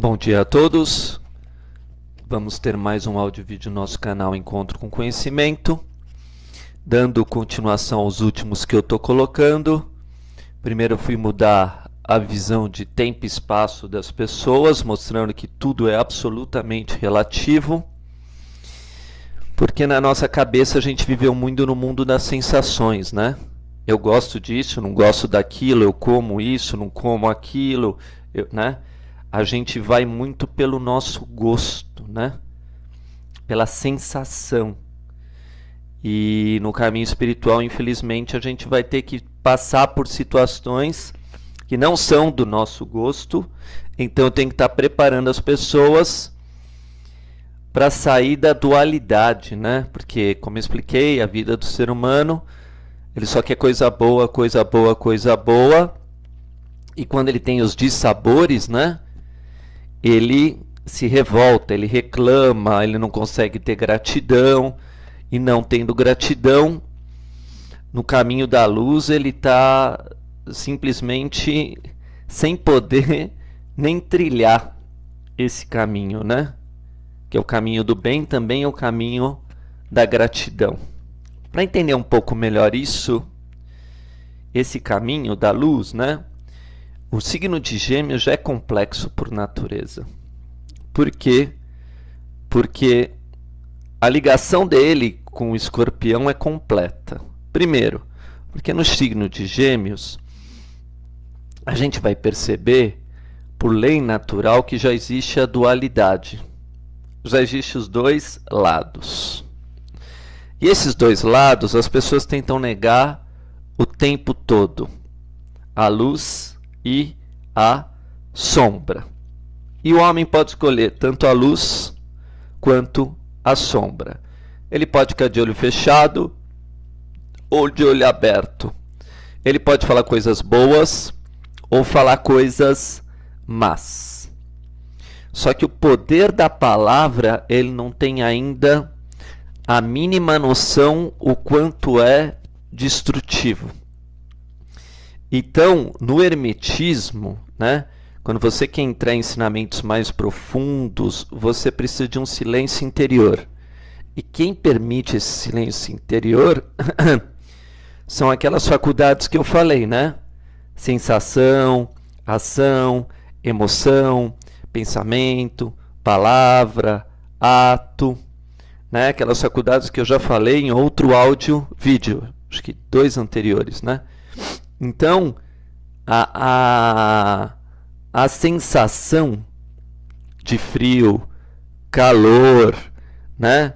Bom dia a todos. Vamos ter mais um áudio e vídeo no nosso canal Encontro com Conhecimento, dando continuação aos últimos que eu estou colocando. Primeiro eu fui mudar a visão de tempo e espaço das pessoas, mostrando que tudo é absolutamente relativo, porque na nossa cabeça a gente viveu muito no mundo das sensações, né? Eu gosto disso, não gosto daquilo, eu como isso, não como aquilo, né? A gente vai muito pelo nosso gosto, né? Pela sensação. E no caminho espiritual, infelizmente, a gente vai ter que passar por situações que não são do nosso gosto. Então eu tenho que estar preparando as pessoas para sair da dualidade, né? Porque, como eu expliquei, a vida do ser humano, ele só quer coisa boa, coisa boa, coisa boa. E quando ele tem os dissabores, né? Ele se revolta, ele reclama, ele não consegue ter gratidão, e não tendo gratidão, no caminho da luz ele está simplesmente sem poder nem trilhar esse caminho, né? Que é o caminho do bem, também é o caminho da gratidão. Para entender um pouco melhor isso, esse caminho da luz, né? O signo de Gêmeos já é complexo por natureza. Por quê? Porque a ligação dele com o Escorpião é completa. Primeiro, porque no signo de Gêmeos, a gente vai perceber, por lei natural, que já existe a dualidade. Já existem os dois lados. E esses dois lados, as pessoas tentam negar o tempo todo. A luz e a sombra. E o homem pode escolher tanto a luz quanto a sombra. Ele pode ficar de olho fechado ou de olho aberto. Ele pode falar coisas boas ou falar coisas más. Só que o poder da palavra, ele não tem ainda a mínima noção o quanto é destrutivo. Então, no hermetismo, né, quando você quer entrar em ensinamentos mais profundos, você precisa de um silêncio interior. E quem permite esse silêncio interior são aquelas faculdades que eu falei, né? Sensação, ação, emoção, pensamento, palavra, ato, né? Aquelas faculdades que eu já falei em outro áudio, vídeo, acho que 2 anteriores, né? Então, a sensação de frio, calor, né,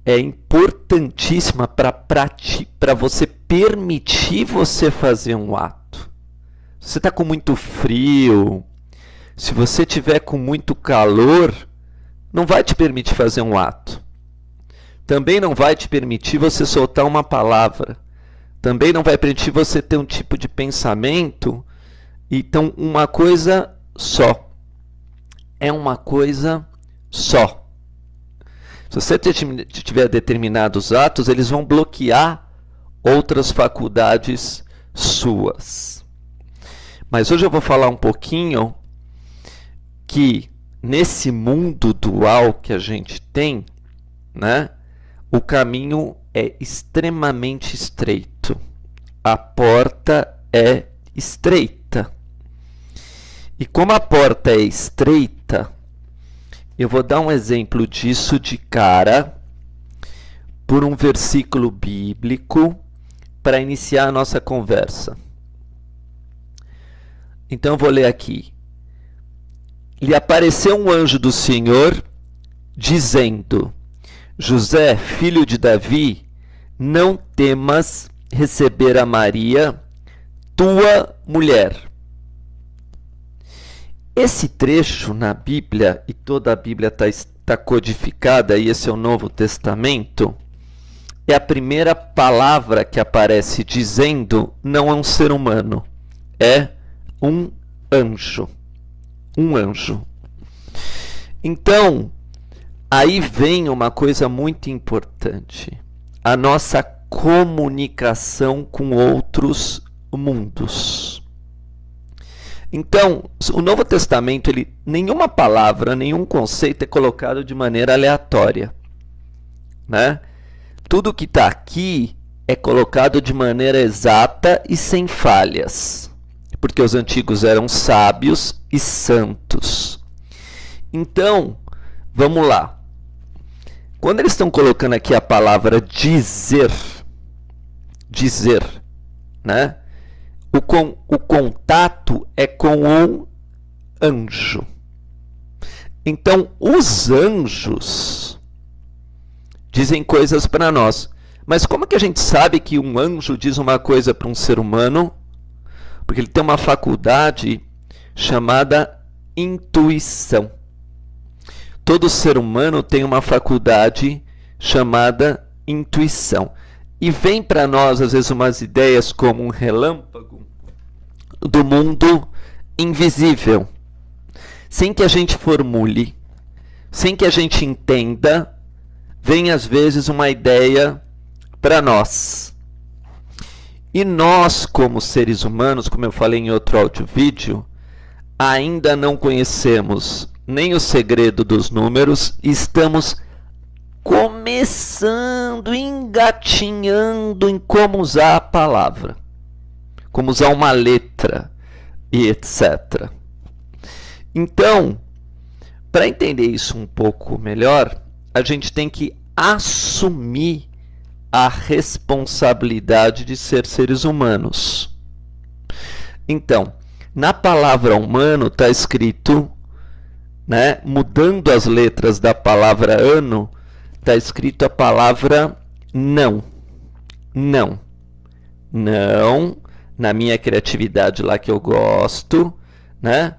é importantíssima para você permitir você fazer um ato. Se você está com muito frio, se você tiver com muito calor, não vai te permitir fazer um ato. Também não vai te permitir você soltar uma palavra. Também não vai permitir você ter um tipo de pensamento. Então, uma coisa só. É uma coisa só. Se você tiver determinados atos, eles vão bloquear outras faculdades suas. Mas hoje eu vou falar um pouquinho que nesse mundo dual que a gente tem, né, o caminho é extremamente estreito. A porta é estreita. E como a porta é estreita, eu vou dar um exemplo disso de cara por um versículo bíblico para iniciar a nossa conversa. Então eu vou ler aqui. Lhe apareceu um anjo do Senhor dizendo: José, filho de Davi, não temas receber a Maria, tua mulher. Esse trecho na Bíblia, e toda a Bíblia está codificada, e esse é o Novo Testamento, é a primeira palavra que aparece dizendo não é um ser humano, é um anjo. Um anjo. Então, aí vem uma coisa muito importante. A nossa comunicação com outros mundos. Então, o Novo Testamento, nenhuma palavra, nenhum conceito é colocado de maneira aleatória, né? Tudo que está aqui é colocado de maneira exata e sem falhas, porque os antigos eram sábios e santos. Então, vamos lá. Quando eles estão colocando aqui a palavra dizer, né? O contato é com um anjo. Então, os anjos dizem coisas para nós. Mas como que a gente sabe que um anjo diz uma coisa para um ser humano? Porque ele tem uma faculdade chamada intuição. Todo ser humano tem uma faculdade chamada intuição. E vem para nós, às vezes, umas ideias como um relâmpago do mundo invisível. Sem que a gente formule, sem que a gente entenda, vem, às vezes, uma ideia para nós. E nós, como seres humanos, como eu falei em outro áudio-vídeo, ainda não conhecemos nem o segredo dos números e estamos começando, engatinhando em como usar a palavra, como usar uma letra e etc. Então, para entender isso um pouco melhor, a gente tem que assumir a responsabilidade de ser seres humanos. Então, na palavra humano está escrito, né, mudando as letras da palavra ano, está escrito a palavra não. Não. Não, na minha criatividade lá que eu gosto, né?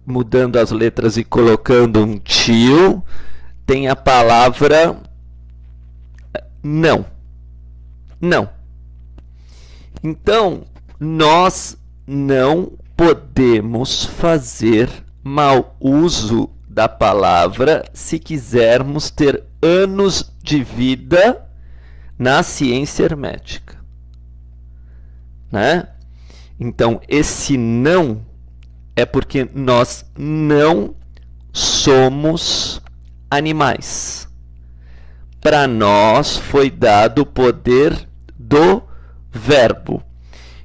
Mudando as letras e colocando um tio, tem a palavra não. Não. Então, nós não podemos fazer mau uso da palavra se quisermos ter anos de vida na ciência hermética, né? Então, esse não é porque nós não somos animais. Para nós foi dado o poder do verbo.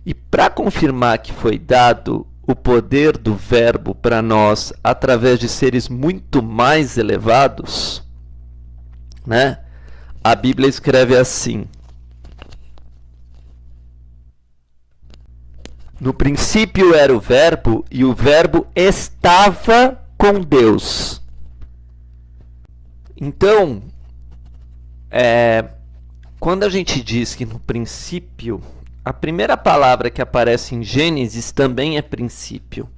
E para confirmar que foi dado o poder do verbo para nós através de seres muito mais elevados, né? A Bíblia escreve assim: no princípio era o verbo e o verbo estava com Deus. Então, quando a gente diz que no princípio, a primeira palavra que aparece em Gênesis também é princípio.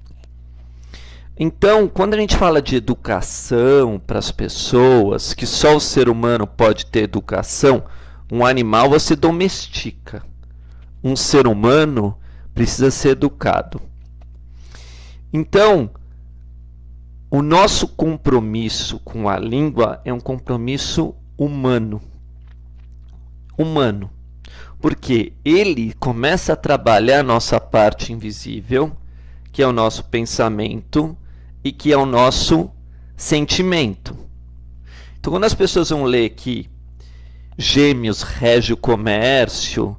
Então, quando a gente fala de educação para as pessoas, que só o ser humano pode ter educação, um animal você domestica. Um ser humano precisa ser educado. Então, o nosso compromisso com a língua é um compromisso humano. Humano. Porque ele começa a trabalhar a nossa parte invisível, que é o nosso pensamento e que é o nosso sentimento. Então, quando as pessoas vão ler que Gêmeos rege o comércio,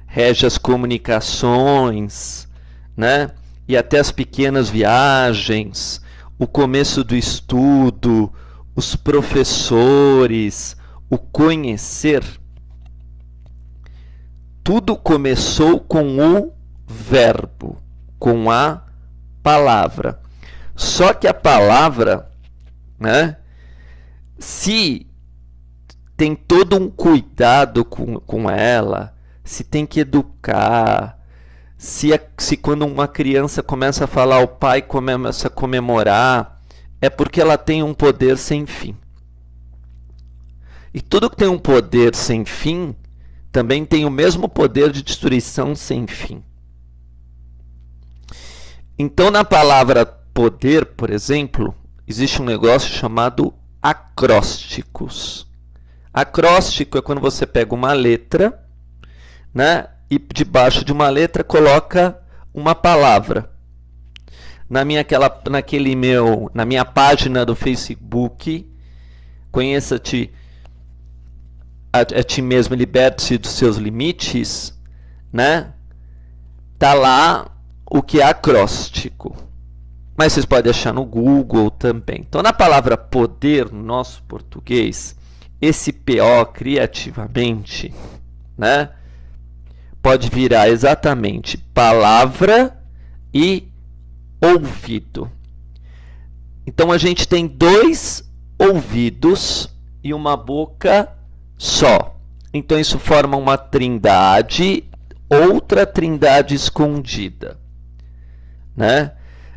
rege as comunicações, né? E até as pequenas viagens, o começo do estudo, os professores, o conhecer, tudo começou com o verbo, com a palavra. Só que a palavra, né, se tem todo um cuidado com ela, se tem que educar, se quando uma criança começa a falar, o pai começa a comemorar, é porque ela tem um poder sem fim. E tudo que tem um poder sem fim também tem o mesmo poder de destruição sem fim. Então, na palavra poder, por exemplo, existe um negócio chamado acrósticos. Acróstico é quando você pega uma letra, né, e debaixo de uma letra coloca uma palavra. na minha página do Facebook, conheça-te a ti mesmo, liberte-se dos seus limites, né? Tá lá o que é acróstico. Mas vocês podem achar no Google também. Então, na palavra poder, no nosso português, esse PO criativamente, né, pode virar exatamente palavra e ouvido. Então, a gente tem 2 ouvidos e uma boca só. Então, isso forma uma trindade, outra trindade escondida, né?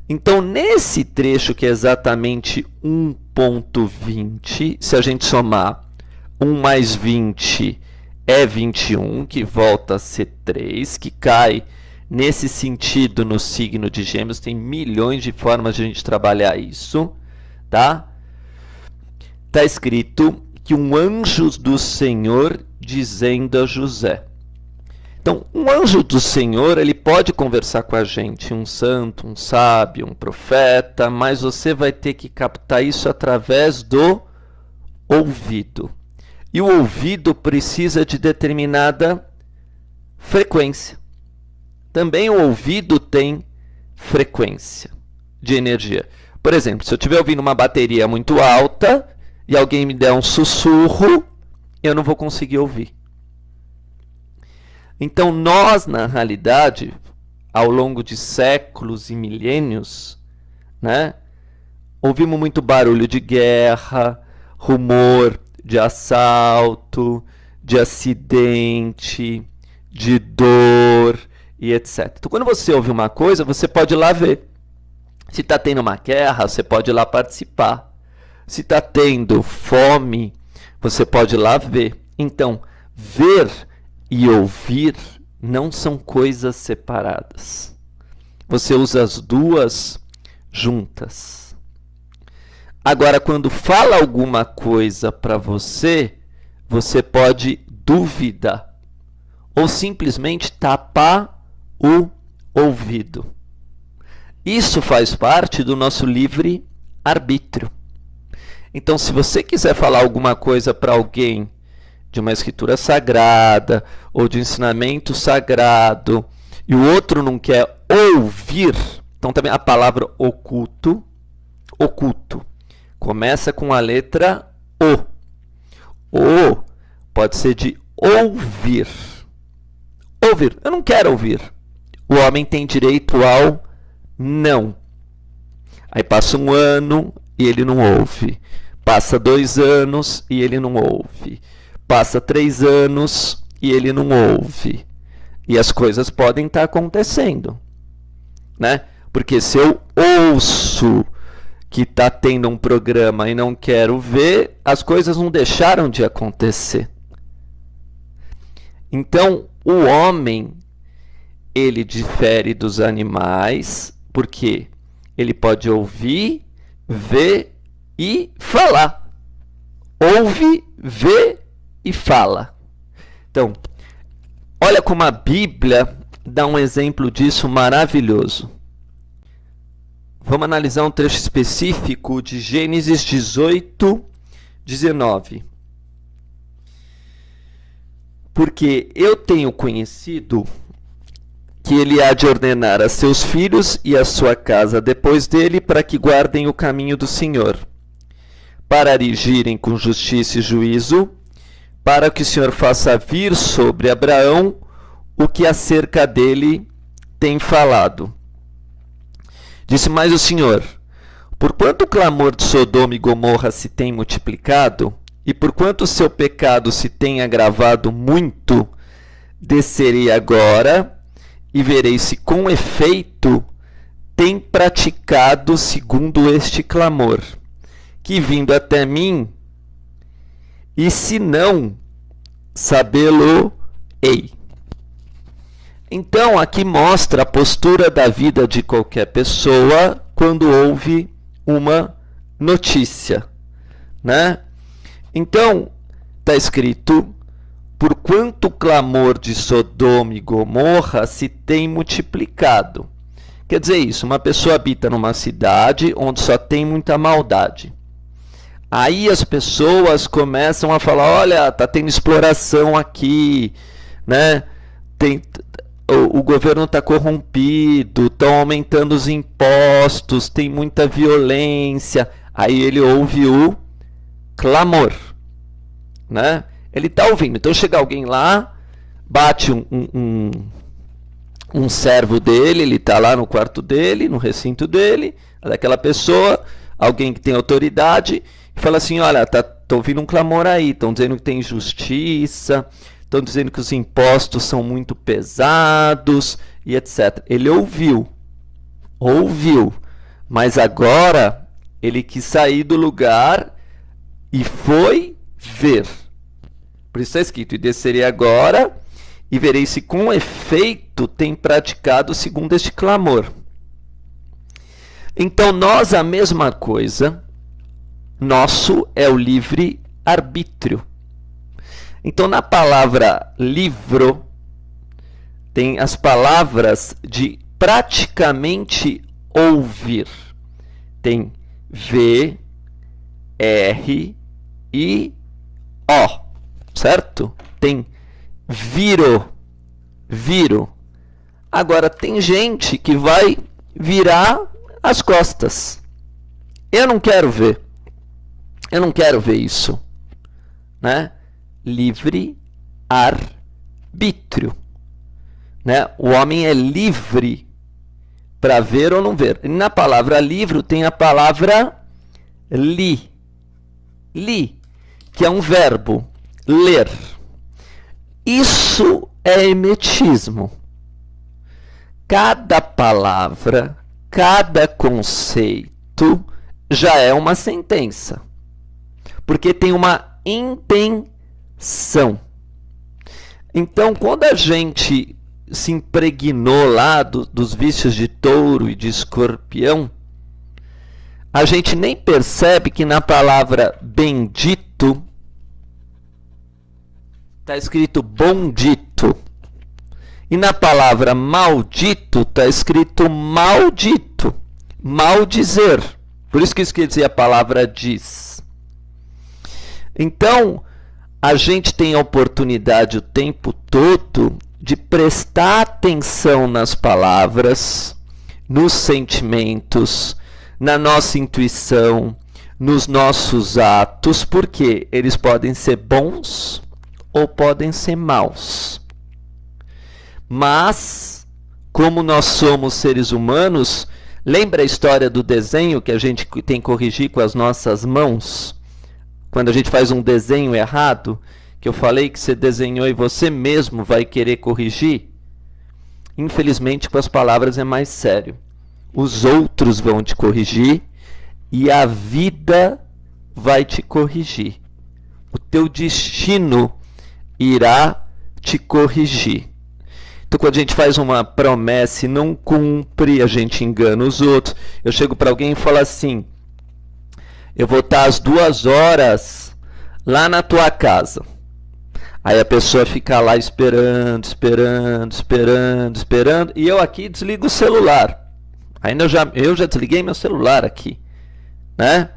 Então, nesse trecho que é exatamente 1.20, se a gente somar 1 mais 20 é 21, que volta a ser 3, que cai nesse sentido no signo de Gêmeos. Tem milhões de formas de a gente trabalhar isso, tá? Está escrito que um anjo do Senhor dizendo a José. Então, um anjo do Senhor, ele pode conversar com a gente, um santo, um sábio, um profeta, mas você vai ter que captar isso através do ouvido. E o ouvido precisa de determinada frequência. Também o ouvido tem frequência de energia. Por exemplo, se eu estiver ouvindo uma bateria muito alta e alguém me der um sussurro, eu não vou conseguir ouvir. Então, nós, na realidade, ao longo de séculos e milênios, né, ouvimos muito barulho de guerra, rumor de assalto, de acidente, de dor e etc. Então, quando você ouve uma coisa, você pode ir lá ver. Se está tendo uma guerra, você pode ir lá participar. Se está tendo fome, você pode ir lá ver. Então, ver e ouvir não são coisas separadas. Você usa as duas juntas. Agora, quando fala alguma coisa para você, você pode duvidar ou simplesmente tapar o ouvido. Isso faz parte do nosso livre-arbítrio. Então, se você quiser falar alguma coisa para alguém de uma escritura sagrada ou de ensinamento sagrado e o outro não quer ouvir, então também a palavra oculto, começa com a letra O. O pode ser de ouvir. Ouvir, eu não quero ouvir. O homem tem direito ao não. Aí passa 1 ano e ele não ouve. Passa 2 anos e ele não ouve. Passa 3 anos e ele não ouve. E as coisas podem estar acontecendo, né? Porque se eu ouço que está tendo um programa e não quero ver, as coisas não deixaram de acontecer. Então, o homem, ele difere dos animais, porque ele pode ouvir, ver e falar. Ouve, vê e fala. Então, olha como a Bíblia dá um exemplo disso maravilhoso. Vamos analisar um trecho específico de Gênesis 18, 19. Porque eu tenho conhecido que ele há de ordenar a seus filhos e a sua casa depois dele para que guardem o caminho do Senhor, para agirem com justiça e juízo, para que o Senhor faça vir sobre Abraão o que acerca dele tem falado. Disse mais o Senhor: porquanto o clamor de Sodoma e Gomorra se tem multiplicado, e porquanto o seu pecado se tem agravado muito, descerei agora e verei se com efeito tem praticado segundo este clamor, que vindo até mim, e se não, sabê-lo-ei. Então, aqui mostra a postura da vida de qualquer pessoa quando ouve uma notícia, né? Então, está escrito: porquanto o clamor de Sodoma e Gomorra se tem multiplicado. Quer dizer isso, uma pessoa habita numa cidade onde só tem muita maldade. Aí as pessoas começam a falar, olha, tá tendo exploração aqui, né? O governo está corrompido, estão aumentando os impostos, tem muita violência. Aí ele ouve o clamor, né? Ele está ouvindo. Então chega alguém lá, bate um servo dele, ele está lá no quarto dele, no recinto dele, daquela pessoa, alguém que tem autoridade, e fala assim, olha, tô ouvindo um clamor aí, estão dizendo que tem injustiça, estão dizendo que os impostos são muito pesados, e etc. Ele ouviu, mas agora ele quis sair do lugar e foi ver. Por isso está escrito, e descerei agora, e verei se com efeito tem praticado segundo este clamor. Então nós a mesma coisa, nosso é o livre arbítrio. Então na palavra livro tem as palavras de praticamente ouvir. Tem V, R e O, certo? Tem viro. Agora tem gente que vai virar as costas. Eu não quero ver isso, né? Livre arbítrio, né? O homem é livre para ver ou não ver. E na palavra livro tem a palavra li, que é um verbo, ler. Isso é emetismo. Cada palavra, cada conceito já é uma sentença, porque tem uma intenção. Então, quando a gente se impregnou lá dos vícios de touro e de escorpião, a gente nem percebe que na palavra bendito está escrito bondito. E na palavra maldito está escrito maldito. Maldizer. Por isso que isso quer dizer a palavra diz. Então, a gente tem a oportunidade o tempo todo de prestar atenção nas palavras, nos sentimentos, na nossa intuição, nos nossos atos, porque eles podem ser bons ou podem ser maus. Mas, como nós somos seres humanos, lembra a história do desenho que a gente tem que corrigir com as nossas mãos? Quando a gente faz um desenho errado, que eu falei que você desenhou e você mesmo vai querer corrigir? Infelizmente, com as palavras é mais sério. Os outros vão te corrigir e a vida vai te corrigir. O teu destino irá te corrigir. Então, quando a gente faz uma promessa e não cumpre, a gente engana os outros. Eu chego para alguém e falo assim, eu vou estar às 2 horas lá na tua casa. Aí a pessoa fica lá esperando, e eu aqui desligo o celular. Ainda eu já desliguei meu celular aqui, né?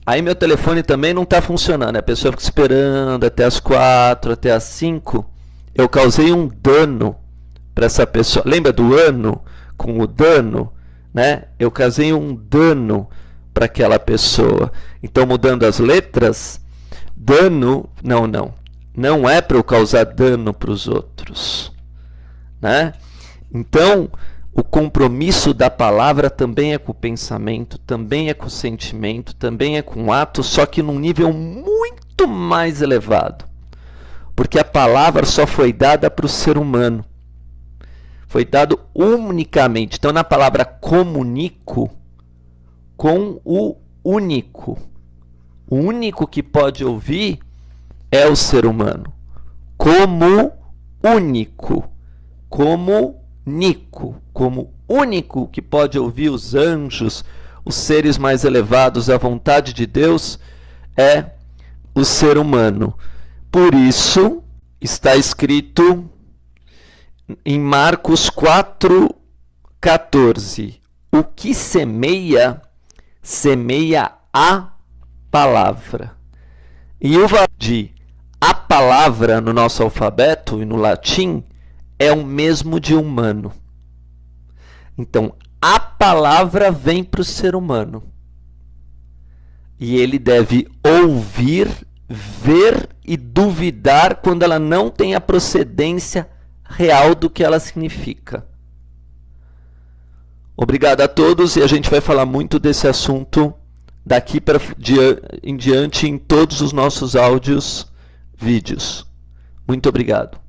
Aí meu telefone também não está funcionando. A pessoa fica esperando até as 4, até as 5. Eu causei um dano para essa pessoa. Lembra do ano com o dano, né? Eu causei um dano para aquela pessoa. Então, mudando as letras, dano, não é para eu causar dano para os outros, né? Então, o compromisso da palavra também é com o pensamento, também é com o sentimento, também é com o ato, só que num nível muito mais elevado. Porque a palavra só foi dada para o ser humano. Foi dado unicamente. Então, na palavra comunico, com o único. O único que pode ouvir é o ser humano. Como único. Como nico. Como único que pode ouvir os anjos, os seres mais elevados, a vontade de Deus, é o ser humano. Por isso, está escrito em Marcos 4, 14. O que semeia, semeia a palavra. E o valor de a palavra no nosso alfabeto e no latim é o mesmo de humano. Então, a palavra vem para o ser humano. E ele deve ouvir, ver e duvidar quando ela não tem a procedência real do que ela significa. Obrigado a todos, e a gente vai falar muito desse assunto daqui em diante em todos os nossos áudios, vídeos. Muito obrigado.